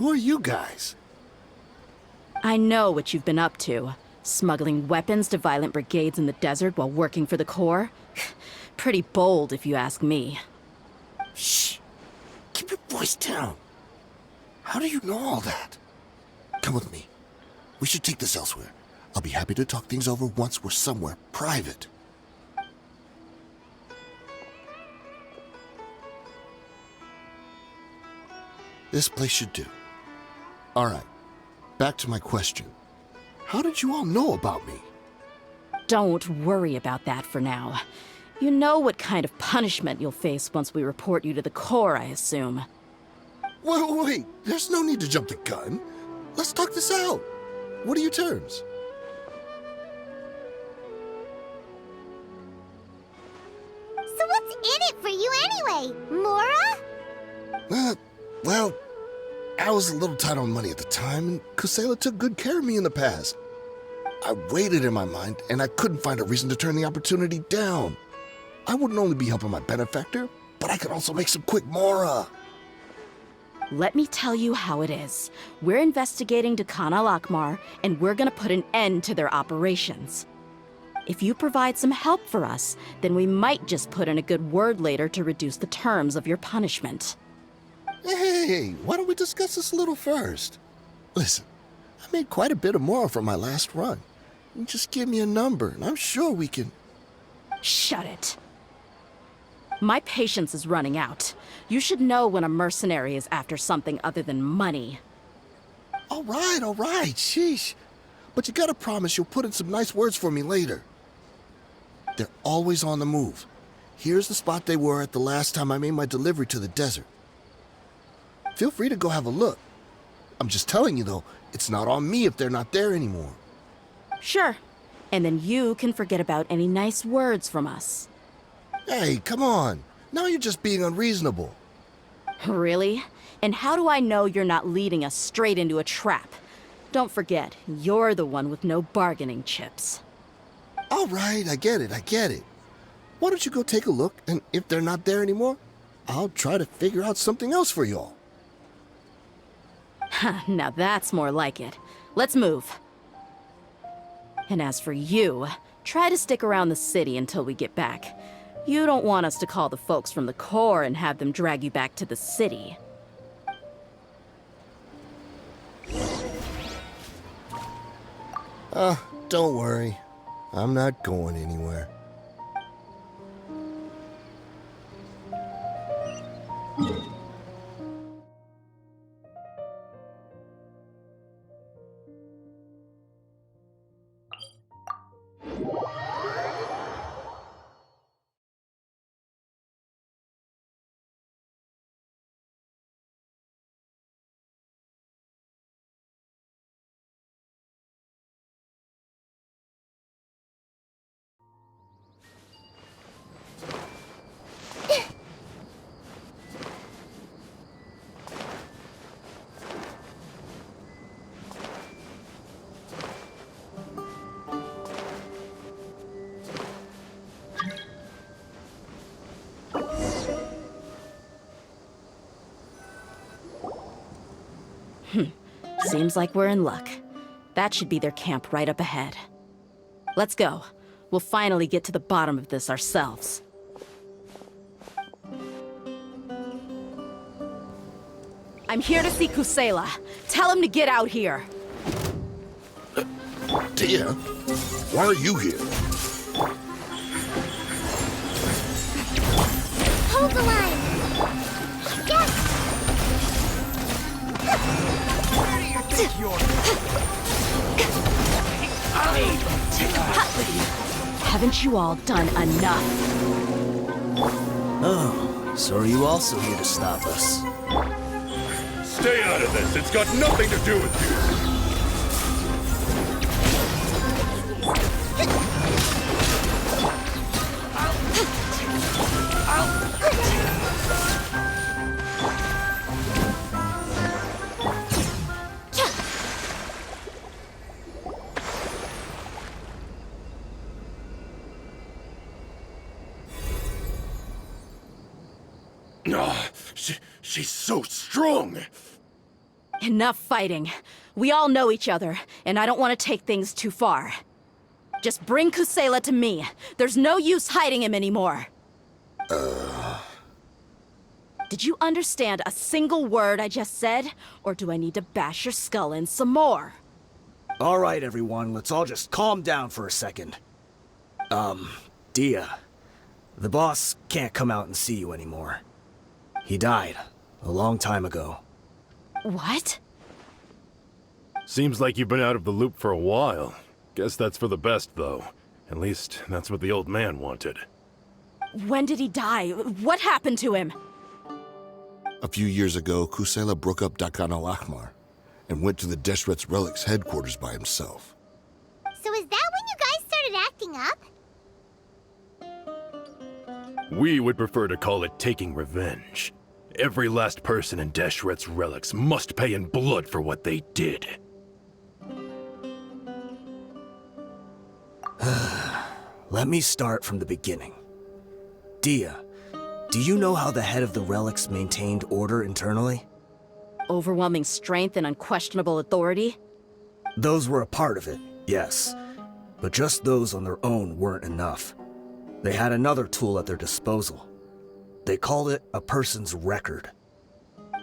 Who are you guys? I know what you've been up to. Smuggling weapons to violent brigades in the desert while working for the Corps? Pretty bold, if you ask me. Shh! Keep your voice down. How do you know all that? Come with me. We should take this elsewhere. I'll be happy to talk things over once we're somewhere private. This place should do. All right, back to my question. How did you all know about me? Don't worry about that for now. You know what kind of punishment you'll face once we report you to the Corps, I assume. Wait, there's no need to jump the gun. Let's talk this out. What are your terms? So what's in it for you anyway, Mora? Well, I was a little tight on money at the time, and Kusela took good care of me in the past. I weighed it in my mind, and I couldn't find a reason to turn the opportunity down. I wouldn't only be helping my benefactor, but I could also make some quick Mora. Let me tell you how it is. We're investigating Khan al-Akmar, and we're gonna put an end to their operations. If you provide some help for us, then we might just put in a good word later to reduce the terms of your punishment. Hey, why don't we discuss this a little first? Listen, I made quite a bit of Mora from my last run. You just give me a number, and I'm sure we can... Shut it. My patience is running out. You should know when a mercenary is after something other than money. All right, sheesh. But you gotta promise you'll put in some nice words for me later. They're always on the move. Here's the spot they were at the last time I made my delivery to the desert. Feel free to go have a look. I'm just telling you, though, it's not on me if they're not there anymore. Sure. And then you can forget about any nice words from us. Hey, come on. Now you're just being unreasonable. Really? And how do I know you're not leading us straight into a trap? Don't forget, you're the one with no bargaining chips. All right, I get it. Why don't you go take a look, and if they're not there anymore, I'll try to figure out something else for y'all. Now that's more like it. Let's move. And as for you, try to stick around the city until we get back. You don't want us to call the folks from the Corps and have them drag you back to the city. Don't worry. I'm not going anywhere. Seems like we're in luck. That should be their camp right up ahead. Let's go. We'll finally get to the bottom of this ourselves. I'm here to see Kusela. Tell him to get out here. Dehya, why are you here? Hold the line! Yes! Haven't you all done enough? Oh, so are you also here to stop us? Stay out of this! It's got nothing to do with you! She's so strong! Enough fighting. We all know each other, and I don't want to take things too far. Just bring Kusela to me. There's no use hiding him anymore. Did you understand a single word I just said? Or do I need to bash your skull in some more? All right, everyone, let's all just calm down for a second. Dehya, the boss can't come out and see you anymore. He died a long time ago. What? Seems like you've been out of the loop for a while. Guess that's for the best, though. At least, that's what the old man wanted. When did he die? What happened to him? A few years ago, Kusela broke up Dakan al-Ahmar and went to the Deshret's Relics headquarters by himself. So is that when you guys started acting up? We would prefer to call it taking revenge. Every last person in Deshret's Relics must pay in blood for what they did. Let me start from the beginning. Dehya, do you know how the head of the Relics maintained order internally? Overwhelming strength and unquestionable authority? Those were a part of it, yes. But just those on their own weren't enough. They had another tool at their disposal. They called it a person's record.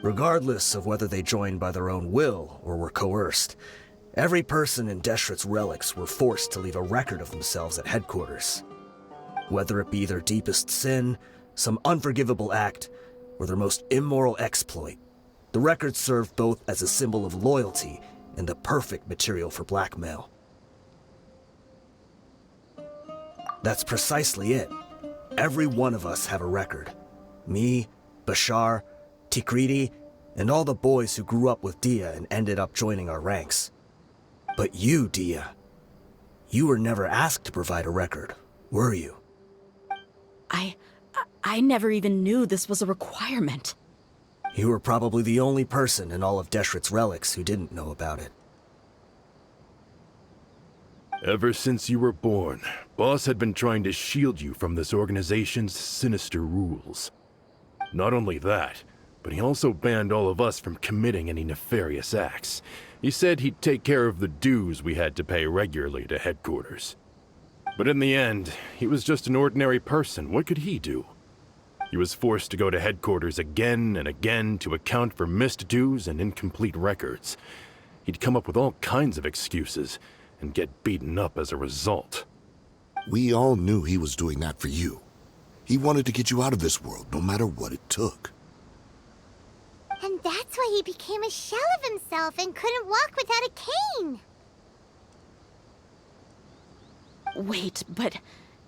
Regardless of whether they joined by their own will or were coerced, every person in Deshret's Relics were forced to leave a record of themselves at headquarters. Whether it be their deepest sin, some unforgivable act, or their most immoral exploit, the record served both as a symbol of loyalty and the perfect material for blackmail. That's precisely it. Every one of us have a record. Me, Bashar, Tikriti, and all the boys who grew up with Dehya and ended up joining our ranks. But you, Dehya, you were never asked to provide a record, were you? I never even knew this was a requirement. You were probably the only person in all of Deshret's Relics who didn't know about it. Ever since you were born, Boss had been trying to shield you from this organization's sinister rules. Not only that, but he also banned all of us from committing any nefarious acts. He said he'd take care of the dues we had to pay regularly to headquarters. But in the end, he was just an ordinary person. What could he do? He was forced to go to headquarters again and again to account for missed dues and incomplete records. He'd come up with all kinds of excuses and get beaten up as a result. We all knew he was doing that for you. He wanted to get you out of this world, no matter what it took. And that's why he became a shell of himself and couldn't walk without a cane. Wait, but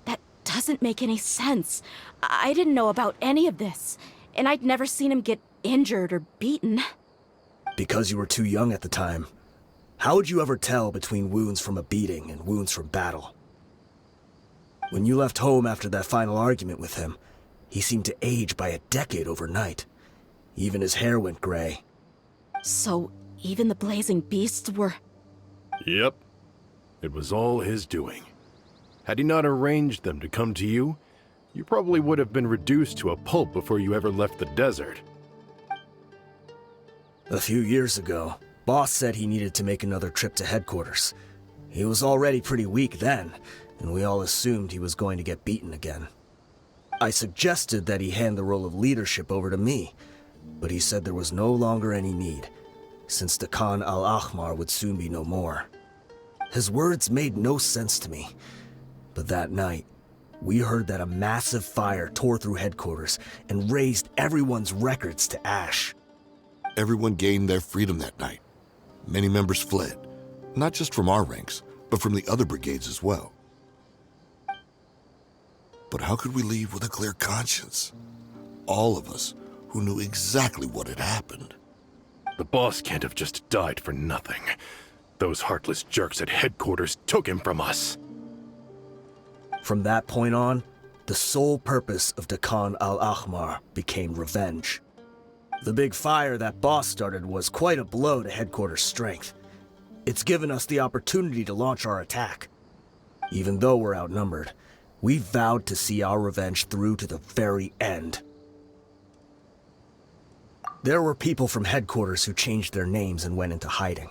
that doesn't make any sense. I didn't know about any of this, and I'd never seen him get injured or beaten. Because you were too young at the time. How would you ever tell between wounds from a beating and wounds from battle? When you left home after that final argument with him, he seemed to age by a decade overnight. Even his hair went gray. So, even the blazing beasts were... Yep. It was all his doing. Had he not arranged them to come to you, you probably would have been reduced to a pulp before you ever left the desert. A few years ago, Boss said he needed to make another trip to headquarters. He was already pretty weak then, and we all assumed he was going to get beaten again. I suggested that he hand the role of leadership over to me, but he said there was no longer any need, since the Khan al-Ahmar would soon be no more. His words made no sense to me, but that night, we heard that a massive fire tore through headquarters and razed everyone's records to ash. Everyone gained their freedom that night. Many members fled, not just from our ranks, but from the other brigades as well. But how could we leave with a clear conscience? All of us who knew exactly what had happened. The boss can't have just died for nothing. Those heartless jerks at headquarters took him from us. From that point on, the sole purpose of Dakan al-Ahmar became revenge. The big fire that Boss started was quite a blow to headquarters' strength. It's given us the opportunity to launch our attack. Even though we're outnumbered, we vowed to see our revenge through to the very end. There were people from headquarters who changed their names and went into hiding.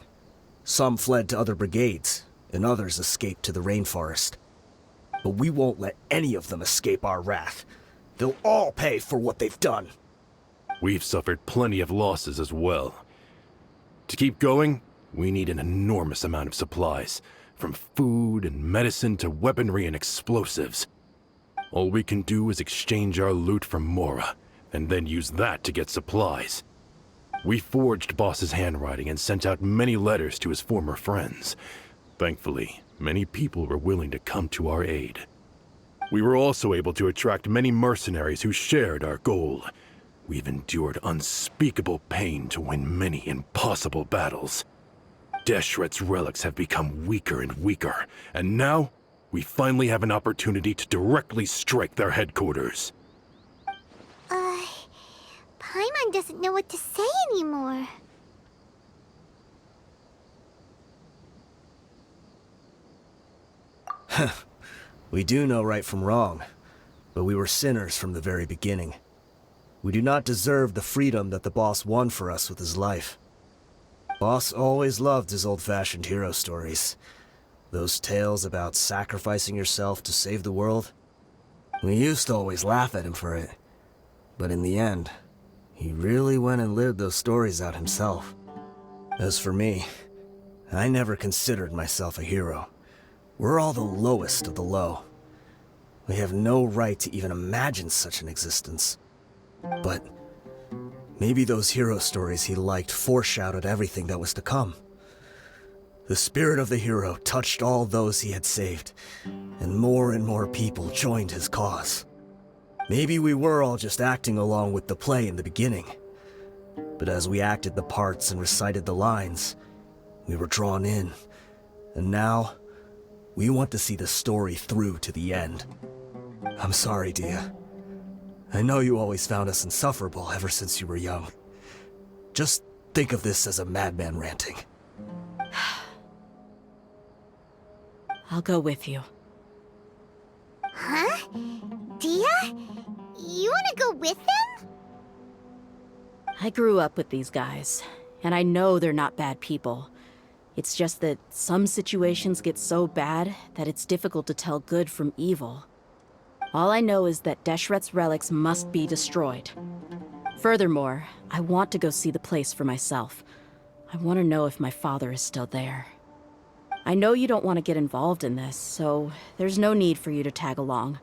Some fled to other brigades, and others escaped to the rainforest. But we won't let any of them escape our wrath. They'll all pay for what they've done. We've suffered plenty of losses as well. To keep going, we need an enormous amount of supplies, from food and medicine to weaponry and explosives. All we can do is exchange our loot from Mora, and then use that to get supplies. We forged Boss's handwriting and sent out many letters to his former friends. Thankfully, many people were willing to come to our aid. We were also able to attract many mercenaries who shared our goal. We've endured unspeakable pain to win many impossible battles. Deshret's relics have become weaker and weaker, and now we finally have an opportunity to directly strike their headquarters. Paimon doesn't know what to say anymore. We do know right from wrong, but we were sinners from the very beginning. We do not deserve the freedom that the boss won for us with his life. Boss always loved his old-fashioned hero stories. Those tales about sacrificing yourself to save the world. We used to always laugh at him for it. But in the end, he really went and lived those stories out himself. As for me, I never considered myself a hero. We're all the lowest of the low. We have no right to even imagine such an existence. But maybe those hero stories he liked foreshadowed everything that was to come. The spirit of the hero touched all those he had saved, and more people joined his cause. Maybe we were all just acting along with the play in the beginning. But as we acted the parts and recited the lines, we were drawn in. And now, we want to see the story through to the end. I'm sorry, Dehya. I know you always found us insufferable ever since you were young. Just think of this as a madman ranting. I'll go with you. Huh? Dehya? You wanna go with them? I grew up with these guys, and I know they're not bad people. It's just that some situations get so bad that it's difficult to tell good from evil. All I know is that Deshret's relics must be destroyed. Furthermore, I want to go see the place for myself. I want to know if my father is still there. I know you don't want to get involved in this, so there's no need for you to tag along.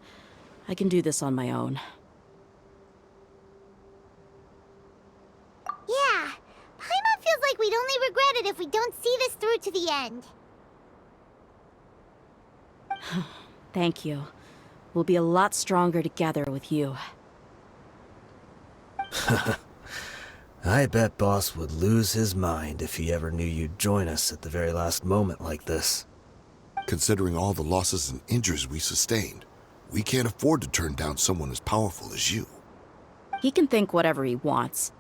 I can do this on my own. Yeah. Paimon feels like we'd only regret it if we don't see this through to the end. Thank you. We'll be a lot stronger together with you. I bet Boss would lose his mind if he ever knew you'd join us at the very last moment like this. Considering all the losses and injuries we sustained, we can't afford to turn down someone as powerful as you. He can think whatever he wants.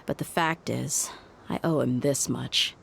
But the fact is, I owe him this much.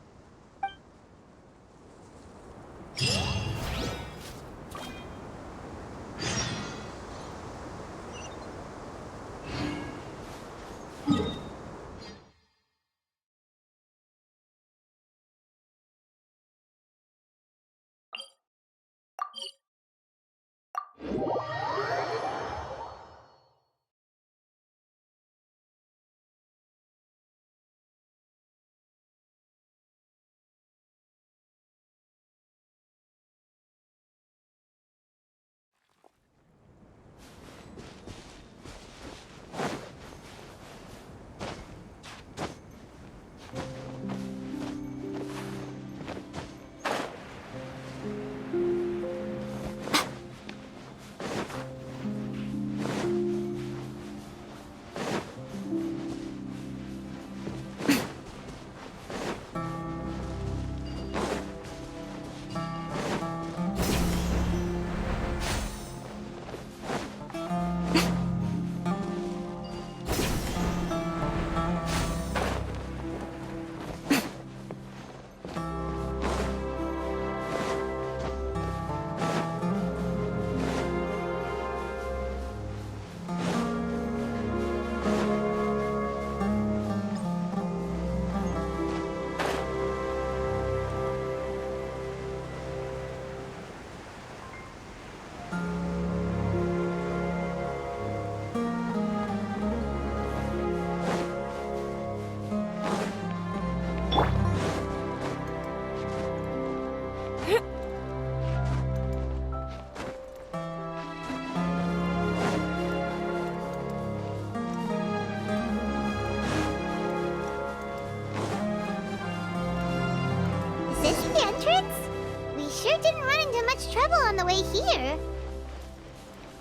much trouble on the way here.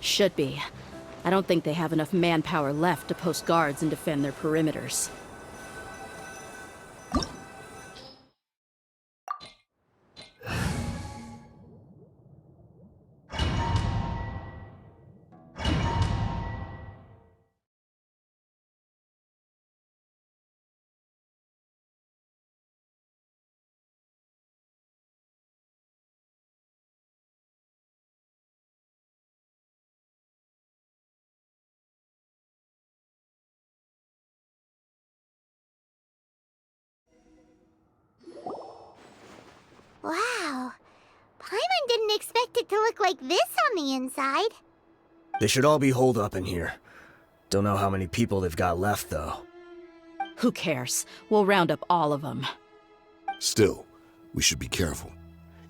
Should be. I don't think they have enough manpower left to post guards and defend their perimeters. Wow. Paimon didn't expect it to look like this on the inside. They should all be holed up in here. Don't know how many people they've got left, though. Who cares? We'll round up all of them. Still, we should be careful.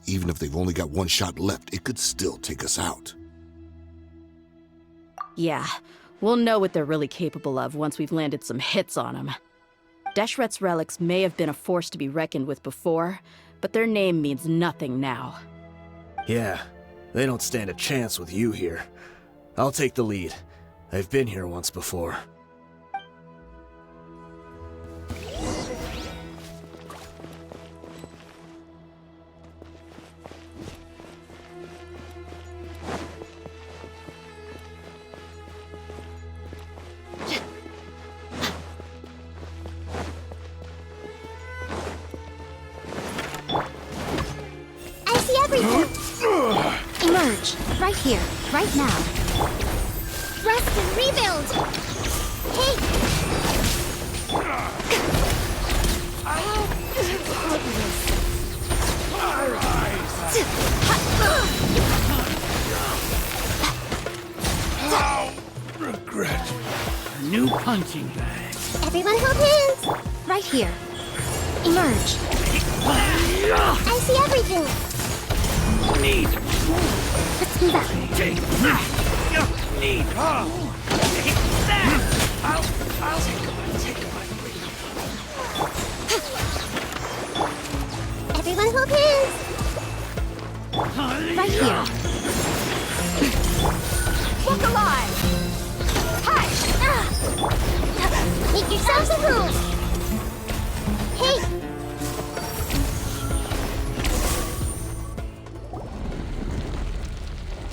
Even if they've only got one shot left, it could still take us out. Yeah, we'll know what they're really capable of once we've landed some hits on them. Deshret's relics may have been a force to be reckoned with before, but their name means nothing now. Yeah, they don't stand a chance with you here. I'll take the lead. I've been here once before. I see everything. Emerge. Right here. Right now. Rest and rebuild. Hey. Regret. New punching bag. Everyone hold hands. Right here. Emerge. I see everything. Need. Let's move out. Take. Need. Take that. I'll take my Everyone hold hands. Right here. Look alive. Hi. Make yourselves at home. Hey.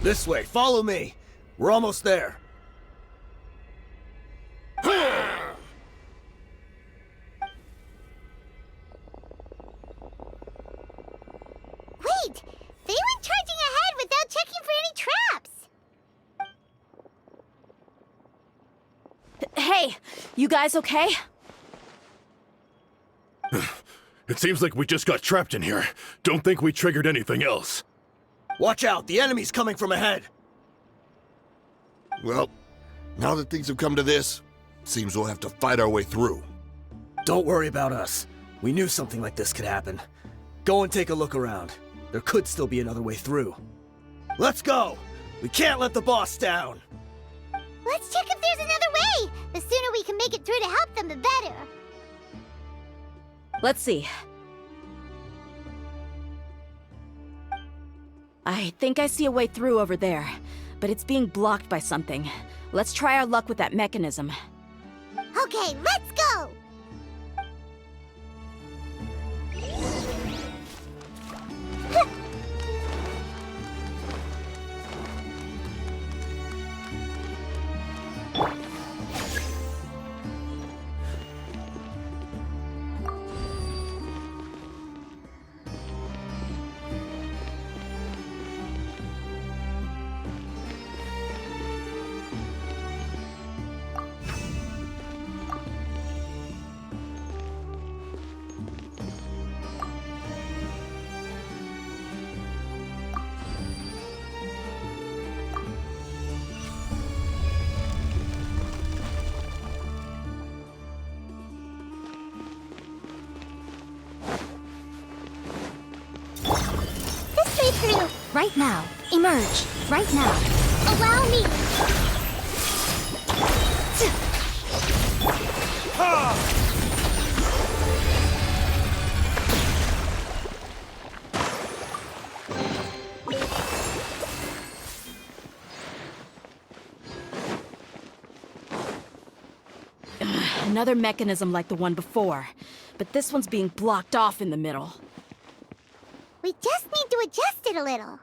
This way, follow me. We're almost there. Wait! They went charging ahead without checking for any traps! Hey, you guys okay? It seems like we just got trapped in here. Don't think we triggered anything else. Watch out, the enemy's coming from ahead. Well, now that things have come to this, seems we'll have to fight our way through. Don't worry about us. We knew something like this could happen. Go and take a look around. There could still be another way through. Let's go! We can't let the boss down! Let's check if there's another way! The sooner we can make it through to help them, the better. Let's see. I think I see a way through over there, but it's being blocked by something. Let's try our luck with that mechanism. Okay, let's go! Through. Right now. Emerge. Right now. Allow me. Another mechanism like the one before, but this one's being blocked off in the middle. We just need to adjust it a little.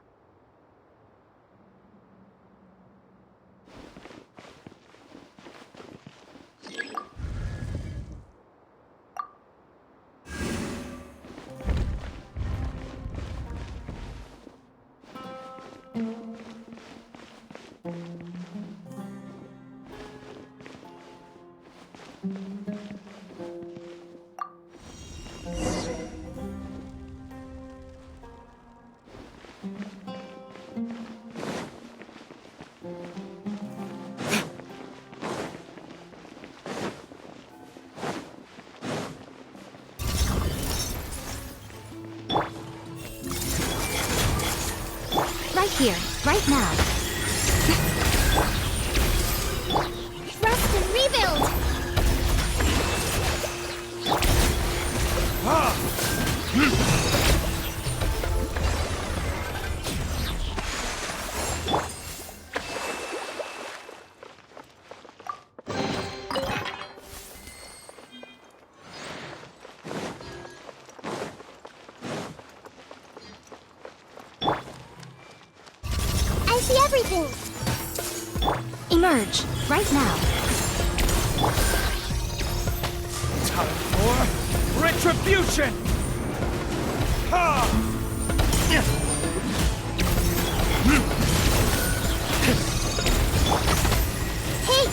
Right here, right now. Rest and rebuild! I see everything! Emerge, right now. Time for retribution! Ha! Hey!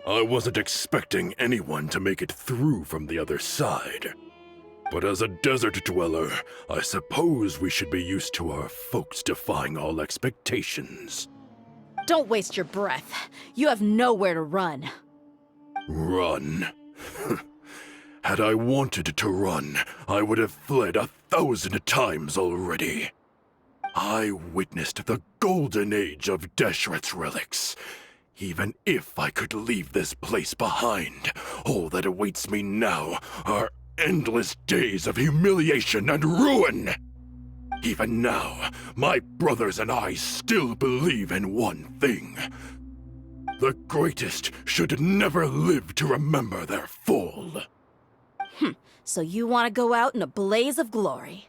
I wasn't expecting anyone to make it through from the other side. But as a desert dweller, I suppose we should be used to our folks defying all expectations. Don't waste your breath. You have nowhere to run. Run? Had I wanted to run, I would have fled 1,000 times already. I witnessed the golden age of Deshret's relics. Even if I could leave this place behind, all that awaits me now are endless days of humiliation and ruin. Even now, my brothers and I still believe in one thing. The greatest should never live to remember their fall. So you want to go out in a blaze of glory.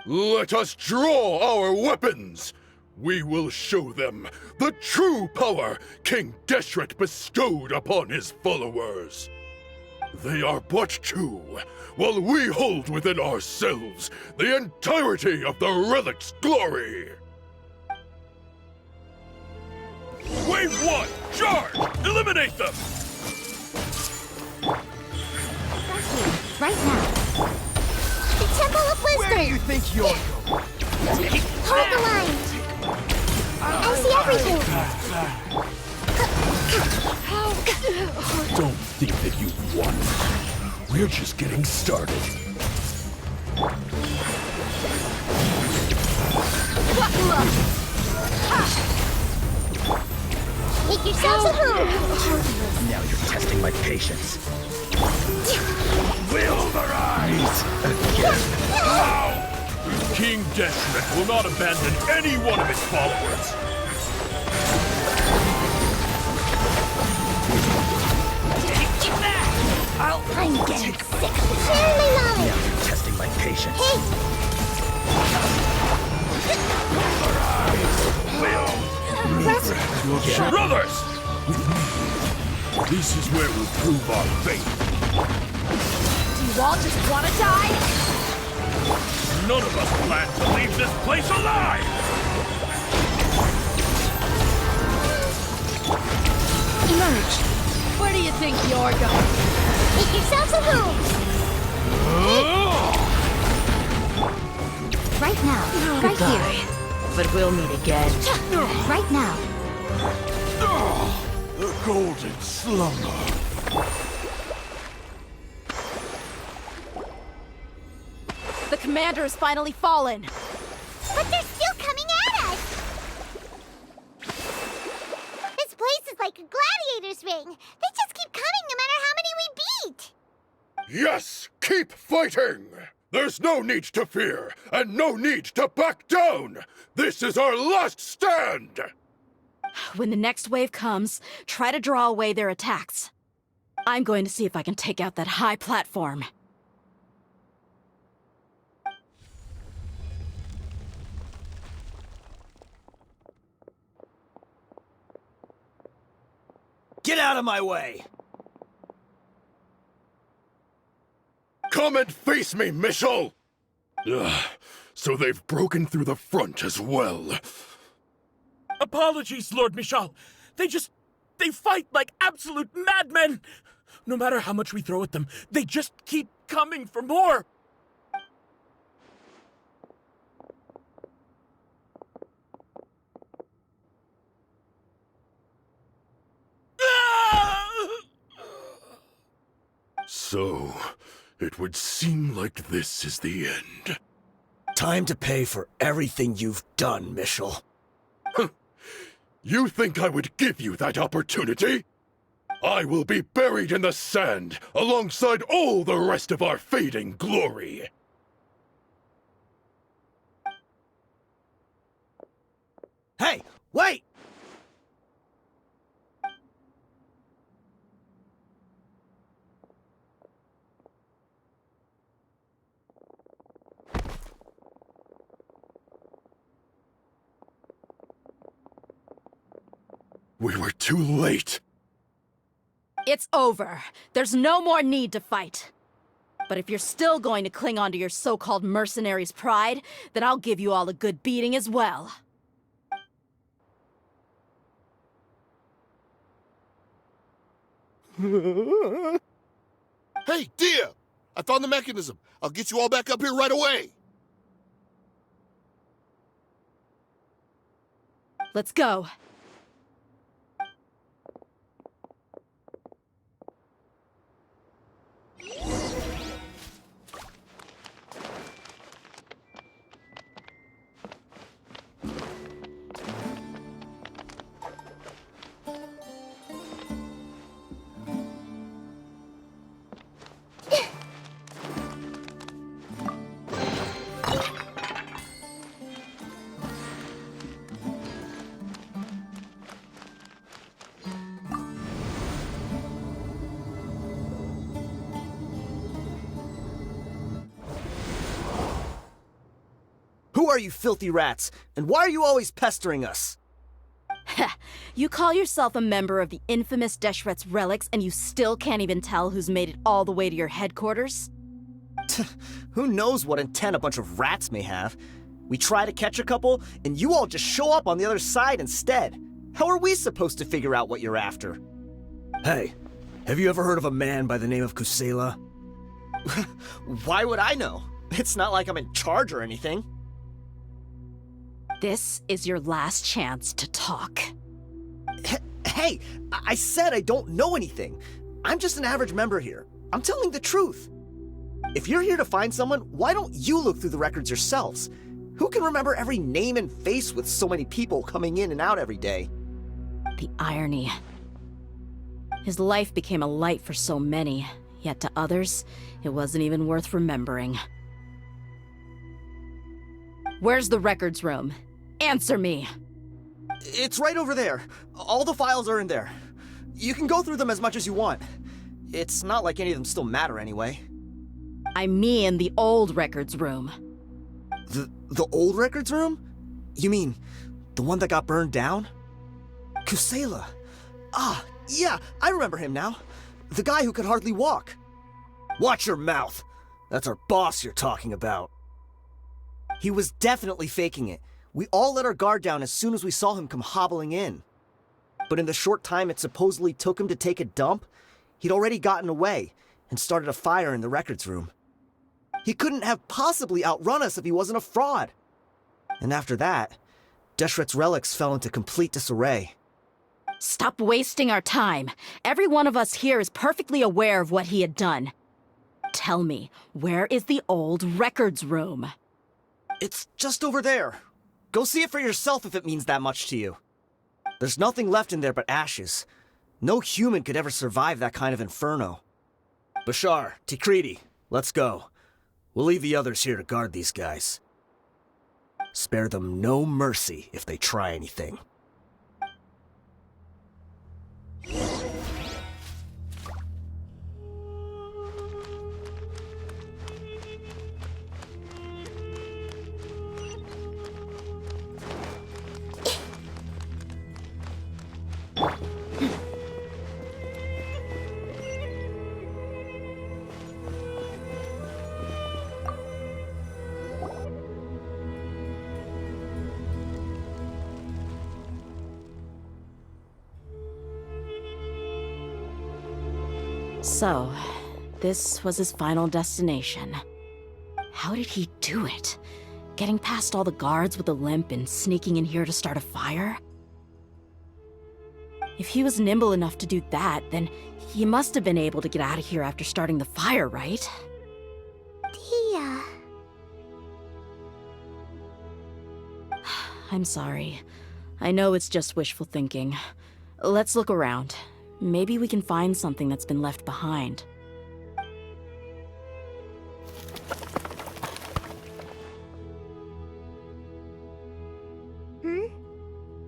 Let us draw our weapons! We will show them the true power King Deshret bestowed upon his followers. They are but two, while we hold within ourselves the entirety of the relic's glory. Wave 1, charge! Eliminate them! Right here, right now. The Temple of Wisdom! Where do you think you're going? Hold the line! I see everything! Don't think that you've won. We're just getting started. Make yourselves a move! Now you're testing my patience. Will the rise! King Deshret will not abandon any one of his followers. Take that! I'm getting sick of sharing my knowledge. Now you're testing my patience. Hey, Brothers! This is where we'll prove our faith. Do you all just want to die? None of us plan to leave this place alive! emerge. Where do you think you're going? Make yourselves at home. Right now. Right here. But we'll meet again. Right now. The golden slumber. The commander has finally fallen. But they're still coming at us. This place is like a gladiator's ring. They just keep coming no matter how many we beat. Yes, keep fighting! There's no need to fear, and no need to back down! This is our last stand! When the next wave comes, try to draw away their attacks. I'm going to see if I can take out that high platform. Get out of my way! Come and face me, Michel! So they've broken through the front as well. Apologies, Lord Michal. They fight like absolute madmen! No matter how much we throw at them, they just keep coming for more! So, it would seem like this is the end. Time to pay for everything you've done, Michel. You think I would give you that opportunity? I will be buried in the sand alongside all the rest of our fading glory. Hey, wait! We were too late. It's over. There's no more need to fight. But if you're still going to cling on to your so-called mercenary's pride, then I'll give you all a good beating as well. Hey, Dehya! I found the mechanism. I'll get you all back up here right away. Let's go. Who are you filthy rats? And why are you always pestering us? You call yourself a member of the infamous Deshret's relics, and you still can't even tell who's made it all the way to your headquarters? Who knows what intent a bunch of rats may have? We try to catch a couple, and you all just show up on the other side instead. How are we supposed to figure out what you're after? Hey, have you ever heard of a man by the name of Kusela? Why would I know? It's not like I'm in charge or anything. This is your last chance to talk. Hey, I said I don't know anything. I'm just an average member here. I'm telling the truth. If you're here to find someone, why don't you look through the records yourselves? Who can remember every name and face with so many people coming in and out every day? The irony. His life became a light for so many, yet to others, it wasn't even worth remembering. Where's the records room? Answer me. It's right over there. All the files are in there. You can go through them as much as you want. It's not like any of them still matter anyway. I mean the old records room. The old records room? You mean the one that got burned down? Kusela. Ah, yeah, I remember him now. The guy who could hardly walk. Watch your mouth. That's our boss you're talking about. He was definitely faking it. We all let our guard down as soon as we saw him come hobbling in. But in the short time it supposedly took him to take a dump, he'd already gotten away and started a fire in the records room. He couldn't have possibly outrun us if he wasn't a fraud. And after that, Deshret's relics fell into complete disarray. Stop wasting our time. Every one of us here is perfectly aware of what he had done. Tell me, where is the old records room? It's just over there. Go see it for yourself if it means that much to you. There's nothing left in there but ashes. No human could ever survive that kind of inferno. Bashar, Tikriti, let's go. We'll leave the others here to guard these guys. Spare them no mercy if they try anything. So, this was his final destination. How did he do it? Getting past all the guards with a limp and sneaking in here to start a fire? If he was nimble enough to do that, then he must have been able to get out of here after starting the fire, right? Dehya. I'm sorry. I know it's just wishful thinking. Let's look around. Maybe we can find something that's been left behind.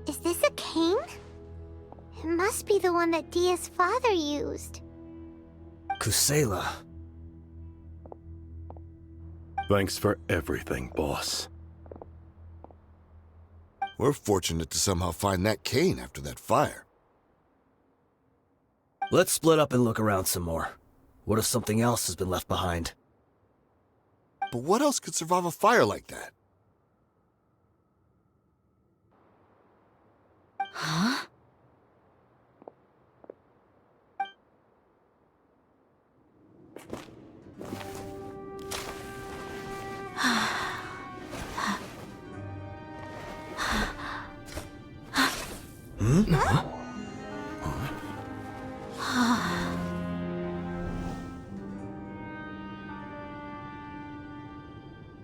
Is this a cane? It must be the one that Dehya's father used. Kusela. Thanks for everything, boss. We're fortunate to somehow find that cane after that fire. Let's split up and look around some more. What if something else has been left behind? But what else could survive a fire like that? Huh?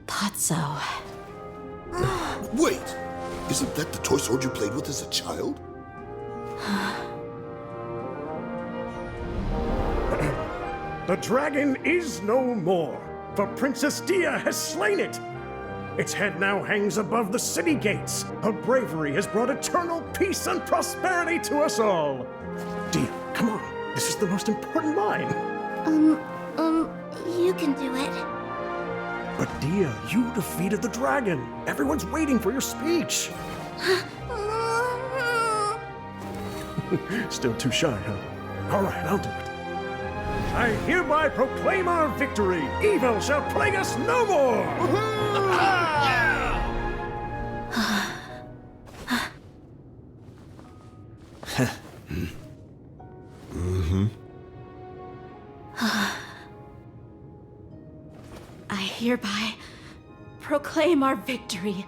Thought so. Wait! Isn't that the toy sword you played with as a child? The dragon is no more, for Princess Dehya has slain it. Its head now hangs above the city gates. Her bravery has brought eternal peace and prosperity to us all. Dehya, come on. This is the most important line. You can do it. But Dehya, you defeated the dragon. Everyone's waiting for your speech. Still too shy, huh? All right, I'll do it. I hereby proclaim our victory. Evil shall plague us no more. I hereby proclaim our victory.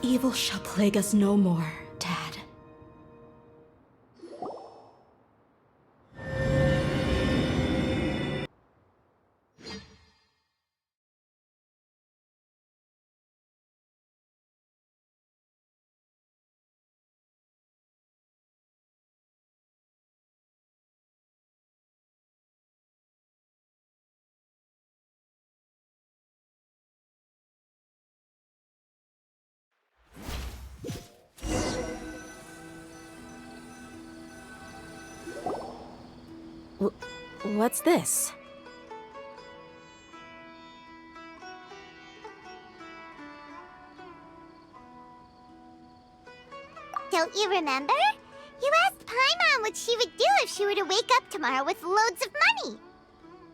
Evil shall plague us no more. What's this? Don't you remember? You asked Paimon what she would do if she were to wake up tomorrow with loads of money.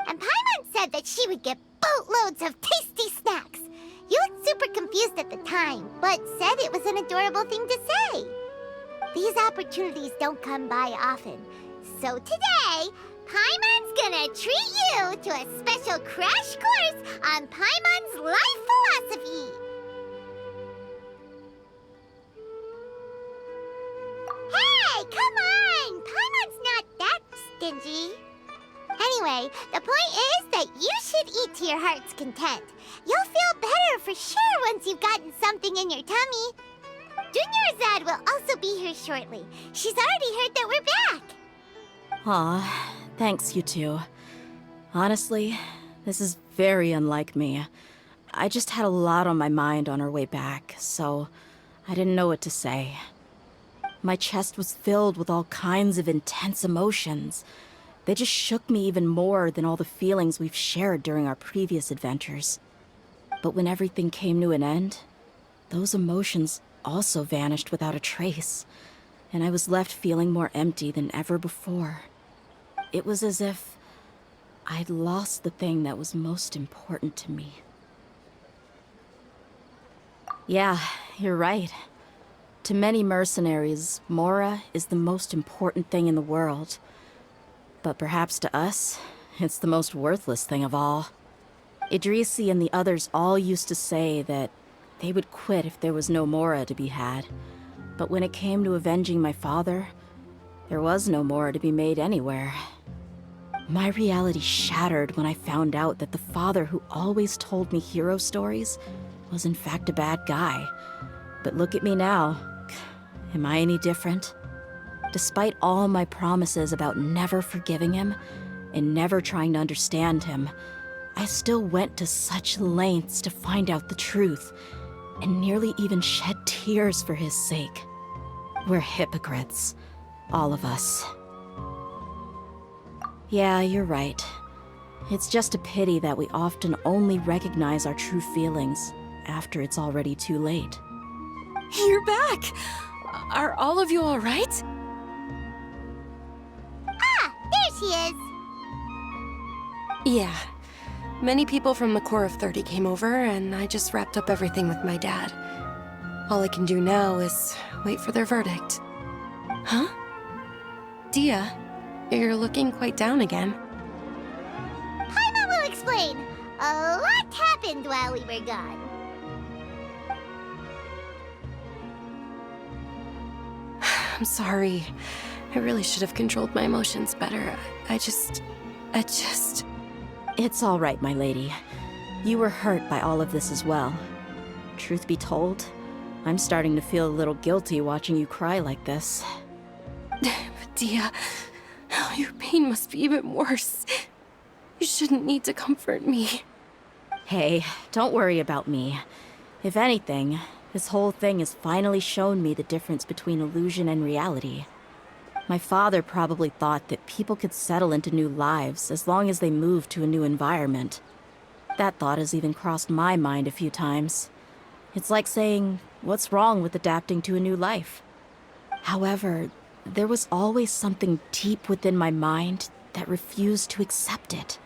And Paimon said that she would get boatloads of tasty snacks. You looked super confused at the time, but said it was an adorable thing to say. These opportunities don't come by often. So today, Paimon's gonna treat you to a special crash course on Paimon's life philosophy. Hey, come on! Paimon's not that stingy. Anyway, the point is that you should eat to your heart's content. You'll feel better for sure once you've gotten something in your tummy. Dunyarzad will also be here shortly. She's already heard that we're back. Aw, thanks, you two. Honestly, this is very unlike me. I just had a lot on my mind on our way back, so I didn't know what to say. My chest was filled with all kinds of intense emotions. They just shook me even more than all the feelings we've shared during our previous adventures. But when everything came to an end, those emotions also vanished without a trace, and I was left feeling more empty than ever before. It was as if I'd lost the thing that was most important to me. Yeah, you're right. To many mercenaries, Mora is the most important thing in the world. But perhaps to us, it's the most worthless thing of all. Idrisi and the others all used to say that they would quit if there was no Mora to be had. But when it came to avenging my father, there was no Mora to be made anywhere. My reality shattered when I found out that the father who always told me hero stories was in fact a bad guy. But look at me now. Am I any different? Despite all my promises about never forgiving him and never trying to understand him, I still went to such lengths to find out the truth, and nearly even shed tears for his sake. We're hypocrites, all of us. Yeah, you're right. It's just a pity that we often only recognize our true feelings after it's already too late. You're back! Are all of you all right? Ah, there she is. Yeah. Many people from the Corps of 30 came over, and I just wrapped up everything with my dad. All I can do now is wait for their verdict. Huh? Dehya, you're looking quite down again. Paimon will explain. A lot happened while we were gone. I'm sorry. I really should have controlled my emotions better. I just... It's all right, my lady. You were hurt by all of this as well. Truth be told, I'm starting to feel a little guilty watching you cry like this. Dehya, your pain must be even worse. You shouldn't need to comfort me. Hey, don't worry about me. If anything, this whole thing has finally shown me the difference between illusion and reality. My father probably thought that people could settle into new lives as long as they moved to a new environment. That thought has even crossed my mind a few times. It's like saying, what's wrong with adapting to a new life? However, there was always something deep within my mind that refused to accept it.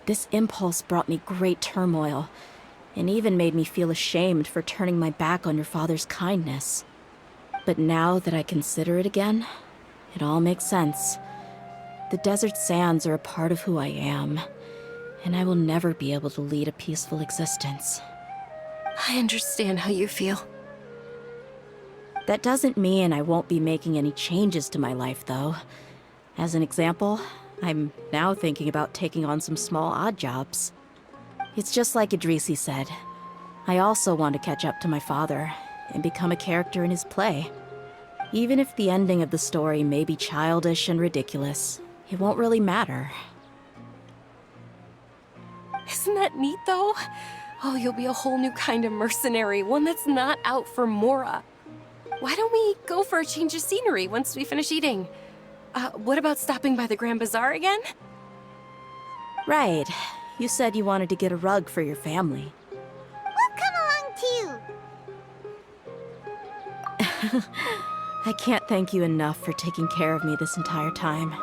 This impulse brought me great turmoil, and even made me feel ashamed for turning my back on your father's kindness. But now that I consider it again, it all makes sense. The desert sands are a part of who I am, and I will never be able to lead a peaceful existence. I understand how you feel. That doesn't mean I won't be making any changes to my life, though. As an example, I'm now thinking about taking on some small odd jobs. It's just like Idrisi said. I also want to catch up to my father and become a character in his play. Even if the ending of the story may be childish and ridiculous, it won't really matter. Isn't that neat, though? Oh, you'll be a whole new kind of mercenary, one that's not out for Mora. Why don't we go for a change of scenery once we finish eating? what about stopping by the Grand Bazaar again? Right. You said you wanted to get a rug for your family. We'll come along too. I can't thank you enough for taking care of me this entire time.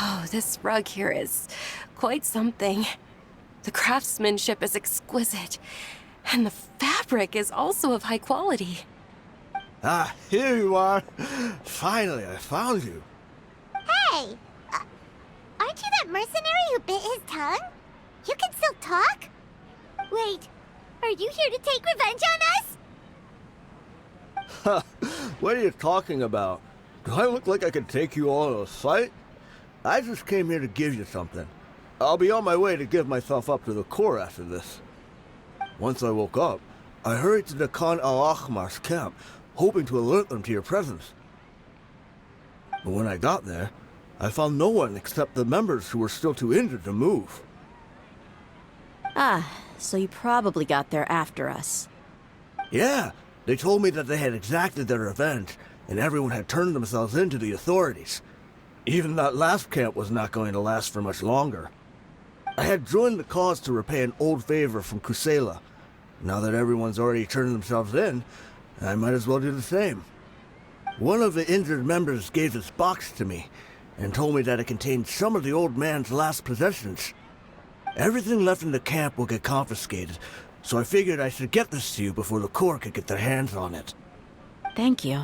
Oh, this rug here is quite something. The craftsmanship is exquisite, and the fabric is also of high quality. Ah, here you are. Finally, I found you. Hey! Aren't you that mercenary who bit his tongue? You can still talk? Wait, are you here to take revenge on us? What are you talking about? Do I look like I could take you all in a fight? I just came here to give you something. I'll be on my way to give myself up to the Corps after this. Once I woke up, I hurried to the Khan al-Ahmar's camp, hoping to alert them to your presence. But when I got there, I found no one except the members who were still too injured to move. Ah, so you probably got there after us. Yeah, they told me that they had exacted their revenge, and everyone had turned themselves in to the authorities. Even that last camp was not going to last for much longer. I had joined the cause to repay an old favor from Kusela. Now that everyone's already turned themselves in, I might as well do the same. One of the injured members gave this box to me, and told me that it contained some of the old man's last possessions. Everything left in the camp will get confiscated, so I figured I should get this to you before the Corps could get their hands on it. Thank you.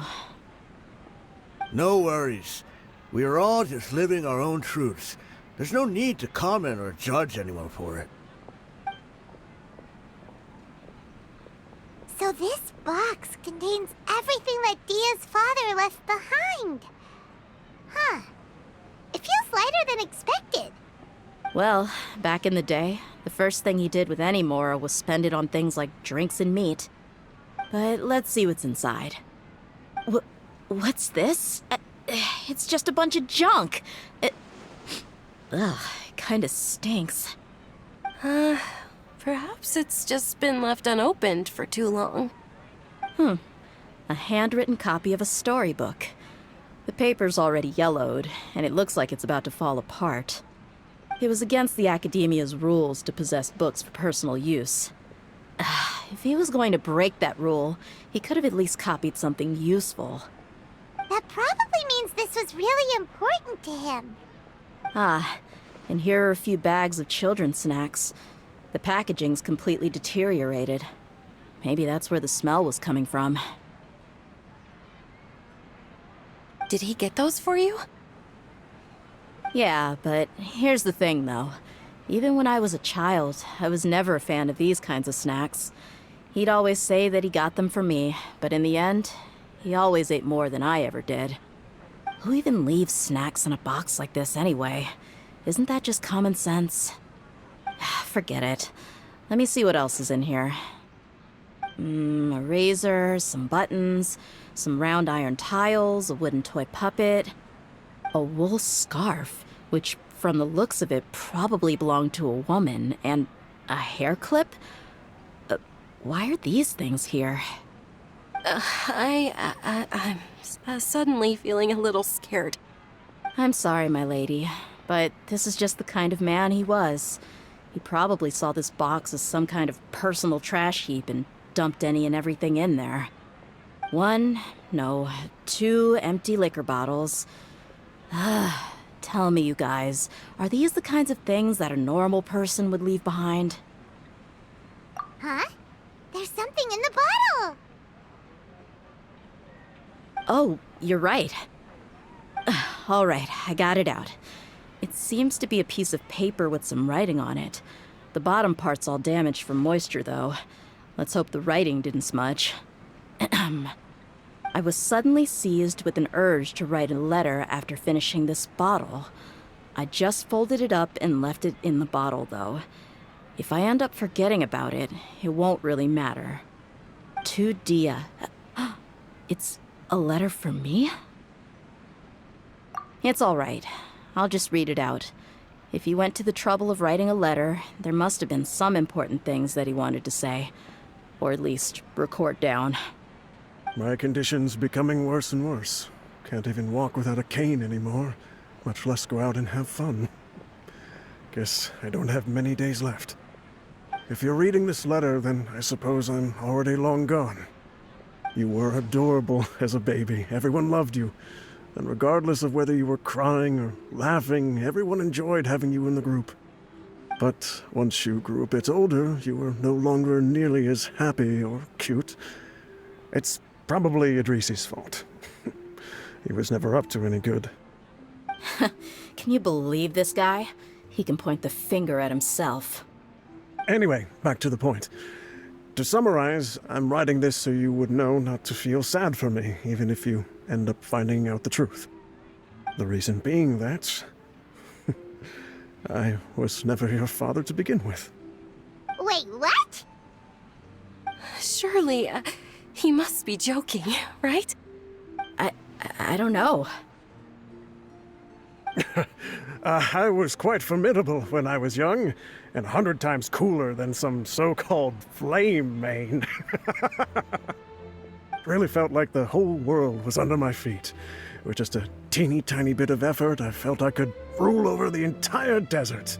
No worries. We are all just living our own truths. There's no need to comment or judge anyone for it. So this box contains everything that Dia's father left behind. Huh. It feels lighter than expected. Well, back in the day, the first thing he did with any Mora was spend it on things like drinks and meat. But let's see what's inside. What's this? It's just a bunch of junk. It kinda stinks. Perhaps it's just been left unopened for too long. A handwritten copy of a storybook. The paper's already yellowed, and it looks like it's about to fall apart. It was against the Academia's rules to possess books for personal use. If he was going to break that rule, he could have at least copied something useful. That probably means this was really important to him. Ah, and here are a few bags of children's snacks. The packaging's completely deteriorated. Maybe that's where the smell was coming from. Did he get those for you? Yeah, but here's the thing, though. Even when I was a child, I was never a fan of these kinds of snacks. He'd always say that he got them for me, but in the end, he always ate more than I ever did. Who even leaves snacks in a box like this anyway? Isn't that just common sense? Forget it. Let me see what else is in here. A razor, some buttons, some round iron tiles, a wooden toy puppet, a wool scarf, which from the looks of it probably belonged to a woman, and a hair clip? Why are these things here? I'm suddenly feeling a little scared. I'm sorry, my lady, but this is just the kind of man he was. He probably saw this box as some kind of personal trash heap and dumped any and everything in there. 2 empty liquor bottles. Tell me, you guys, are these the kinds of things that a normal person would leave behind? Huh? There's something in the bottle! Oh, you're right. All right, I got it out. It seems to be a piece of paper with some writing on it. The bottom part's all damaged from moisture, though. Let's hope the writing didn't smudge. I was suddenly seized with an urge to write a letter after finishing this bottle. I just folded it up and left it in the bottle, though. If I end up forgetting about it, it won't really matter. To Dehya. It's a letter for me? It's all right. I'll just read it out. If he went to the trouble of writing a letter, there must have been some important things that he wanted to say. Or at least record down. My condition's becoming worse and worse. Can't even walk without a cane anymore, much less go out and have fun. Guess I don't have many days left. If you're reading this letter, then I suppose I'm already long gone. You were adorable as a baby. Everyone loved you. And regardless of whether you were crying or laughing, everyone enjoyed having you in the group. But once you grew a bit older, you were no longer nearly as happy or cute. It's probably Idrisi's fault. He was never up to any good. Can you believe this guy? He can point the finger at himself. Anyway, back to the point. To summarize, I'm writing this so you would know not to feel sad for me, even if you end up finding out the truth. The reason being that I was never your father to begin with. Wait, what? Surely, he must be joking, right? I don't know. I was quite formidable when I was young, and 100 times cooler than some so-called flame main. Really felt like the whole world was under my feet. With just a teeny tiny bit of effort, I felt I could rule over the entire desert.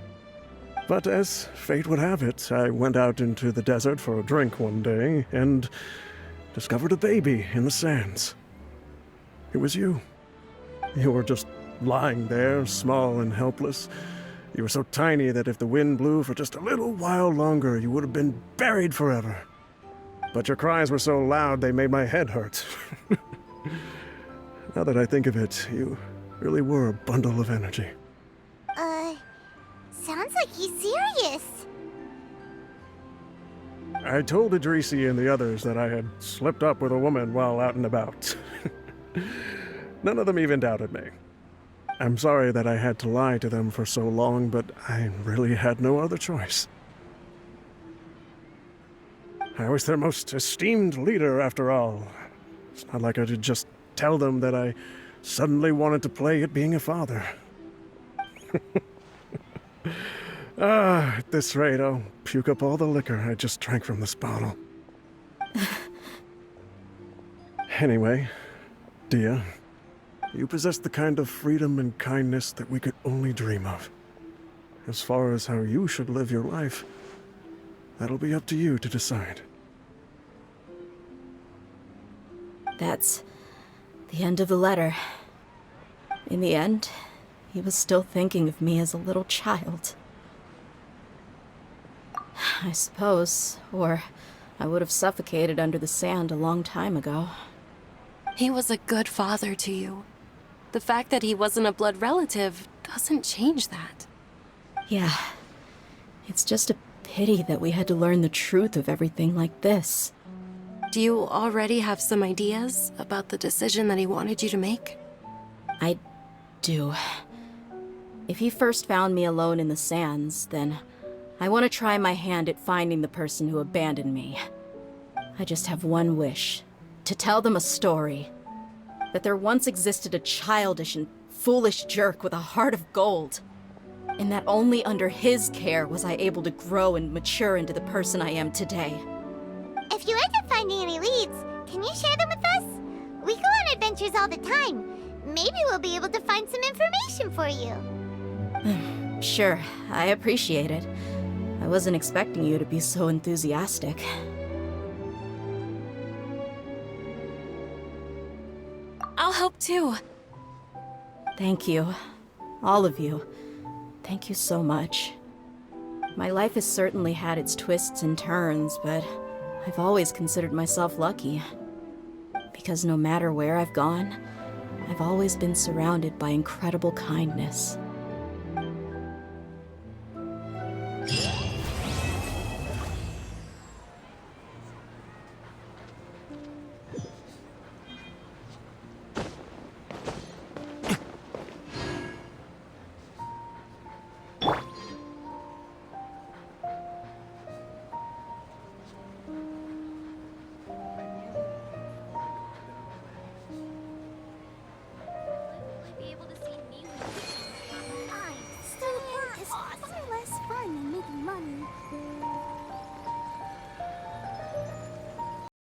But as fate would have it, I went out into the desert for a drink one day, and discovered a baby in the sands. It was you. You were just lying there, small and helpless. You were so tiny that if the wind blew for just a little while longer, you would have been buried forever. But your cries were so loud they made my head hurt. Now that I think of it, you really were a bundle of energy. Sounds like he's serious. I told Idrisi and the others that I had slipped up with a woman while out and about. None of them even doubted me. I'm sorry that I had to lie to them for so long, but I really had no other choice. I was their most esteemed leader, after all. It's not like I could just tell them that I suddenly wanted to play at being a father. At this rate, I'll puke up all the liquor I just drank from this bottle. Anyway, Dehya, you possess the kind of freedom and kindness that we could only dream of. As far as how you should live your life, that'll be up to you to decide. That's the end of the letter. In the end, he was still thinking of me as a little child. I suppose, or I would have suffocated under the sand a long time ago. He was a good father to you. The fact that he wasn't a blood relative doesn't change that. Yeah. It's just a pity that we had to learn the truth of everything like this. Do you already have some ideas about the decision that he wanted you to make? I do. If he first found me alone in the sands, then I want to try my hand at finding the person who abandoned me. I just have one wish. To tell them a story. That there once existed a childish and foolish jerk with a heart of gold. And that only under his care was I able to grow and mature into the person I am today. If you end up finding any leads, can you share them with us? We go on adventures all the time. Maybe we'll be able to find some information for you. Sure, I appreciate it. I wasn't expecting you to be so enthusiastic. I'll help too. Thank you. All of you. Thank you so much. My life has certainly had its twists and turns, but I've always considered myself lucky. Because no matter where I've gone, I've always been surrounded by incredible kindness.